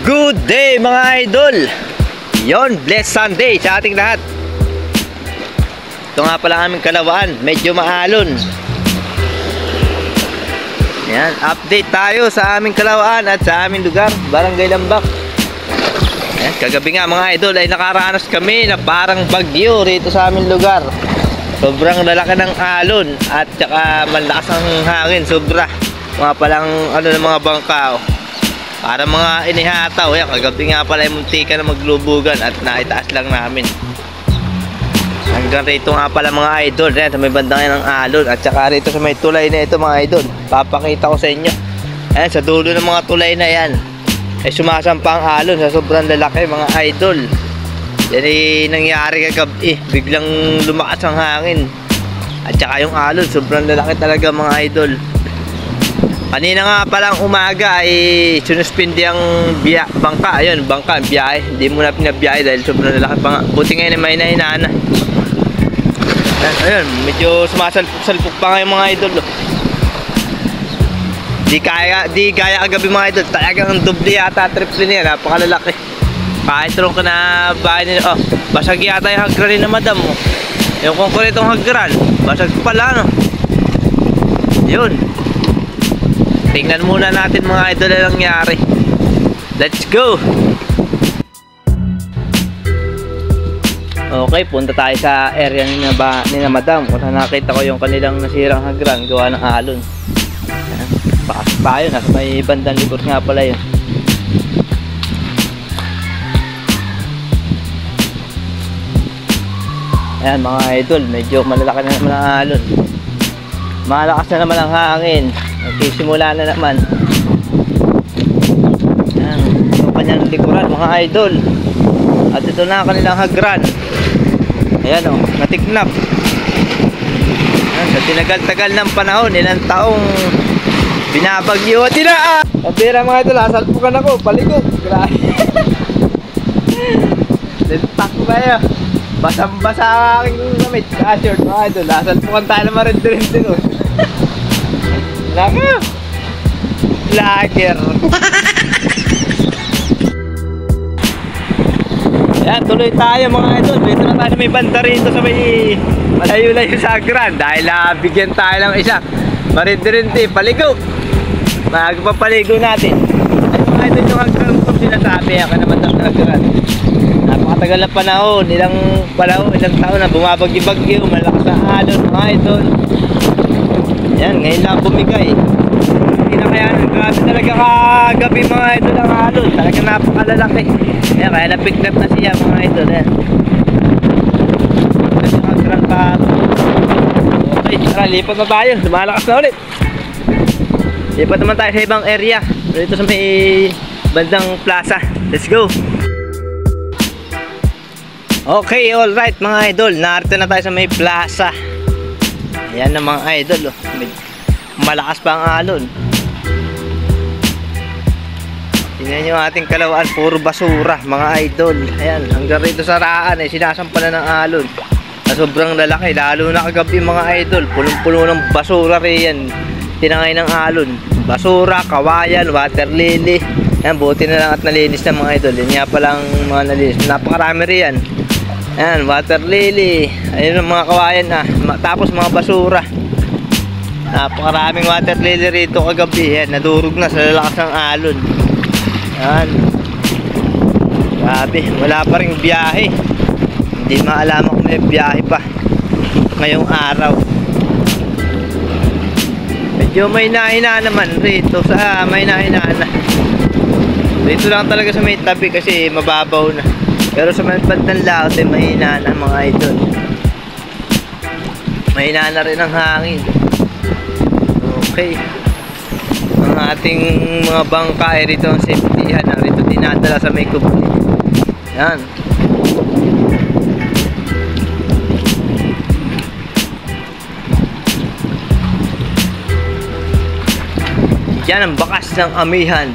Good day mga idol. Yon, blessed Sunday sa ating lahat. Ito nga pala aming kalawaan, medyo maalon. Yan, update tayo sa aming kalawaan at sa aming lugar, Barangay Lambak. Yan, kagabi nga mga idol ay nakaranas kami na parang bagyo rito sa aming lugar. Sobrang lalaki ng alon at saka malakas ang hangin, sobra. Mga palang ng mga bangka, para mga inihataw. Yan, kagabi nga pala ay muntika na maglubugan at naitaas lang namin. Hanggang rito nga pala mga idol. Yan, sa may bandang yan ng alon. At saka rito sa may tulay na ito mga idol, papakita ko sa inyo. Yan, sa dulo ng mga tulay na yan ay sumasampa ang alon sa sobrang lalaki mga idol. Yan ay nangyari kagabi, biglang lumakas ang hangin. At saka yung alon, sobrang lalaki talaga mga idol. Kanina nga palang umaga ay sinuspindi ang bangka. Ayun, bangka, biyahe. Hindi mo na pinabiyahe dahil sobrang lalaki pa nga. Buti ngayon ay may nahinaan na. Ayun, medyo sumasalpok pa nga yung mga idol. Di gaya kagabi mga idol. Talagang doble yata, triple niya. Napakalalaki. Kahit tulong ka na bahay nila. Oh, basag yata yung hagran na madam. Oh. Yung konkretong hagran, basag pala, no? Yun. Tingnan muna natin mga idol na nangyari. Let's go! Okay, punta tayo sa area ni na madam. Kung nakita ko yung kanilang nasirang hagran gawa ng alon. Bakas pa yun, nasa may bandang likod nga pala yun. Ayan mga idol, medyo malalaki na naman ang alon. Malakas na naman ang hangin. Nagsisimula na naman. Ayan, yung kanyang likuran mga idol. At ito na ang kanilang hagran. Ayan o, natignap. Ayan, sa tinagal-tagal ng panahon, ilang taong binabagyo at tinaan. Pabira mga idol, asalpukan ako, paligo. Grabe. Lintak ko kayo. Basang-basa ang aking gamit. Short mga idol, asalpukan tayo naman rin din o. Laka! Lager! Yan, tuloy tayo mga idol. Dito na tayo may banda rito sa may malayo-layo sa hagran. Dahil bigyan tayo ng isa. Marinti-rinti, paligo! Magpapaligo natin. Ay mga idol, yung hagran kung sinasabi. Ako naman ang hagran. Napakatagal na panahon. Ilang taon na bumabagyo-bagyo. Malakas na alon mga idol. Yan, ngayon lang bumigay. Hindi na kaya grabe talaga kagabi mga idol ang alon. Talaga napakalalaki. Yan, kaya napignap na siya mga idol. Yan. Kasi hagran pa. Okay, tara, lipat na tayo. Lumalakas na ulit. Lipat naman tayo sa ibang area. Dito sa may bandang plaza. Let's go. Okay, alright mga idol. Narito na tayo sa may plaza. Ayan na mga idol, oh. Malakas pa ang alon. Tingnan nyo ating kalawaan, puro basura mga idol. Ayan, hanggang rito sa raan ay sinasampalan ng alon. Sobrang lalaki, lalo na kagabi mga idol. Punong-puno ng basura riyan. Tinangay ng alon. Basura, kawayan, water lily. Ayan, buti na lang at nalinis na mga idol. Yan nga palang mga nalinis. Napakarami riyan. Ayan, water lily. Ayun ang mga kawayan na. Tapos mga basura. Napakaraming water lily rito kagabi. Ayan, nadurog na sa lakas ng alon. Ayan. Grabe, wala pa ring biyahe. Hindi maalam kung may biyahe pa ngayong araw. Medyo may nahina naman rito sa may nahina na. Dito lang talaga sa may tabi kasi mababaw na. Pero sa may bandang laot ay mahina na mga idol. Mahina na rin ang hangin. Okay. Ang ating mga bangka ay rito ang safetyhan. Rito dinadala sa may kubli. Yan. Yan ang bakas ng amihan.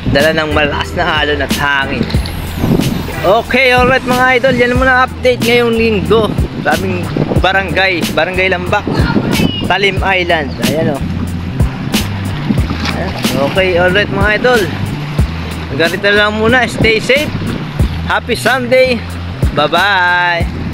Dala ng malakas na alon at hangin. Okay, alright mga idol, yan muna update ngayong linggo. Daming barangay Lambak, Talim Island. Ayan o. Okay, alright mga idol. Ganito lang muna. Stay safe. Happy Sunday. Bye-bye.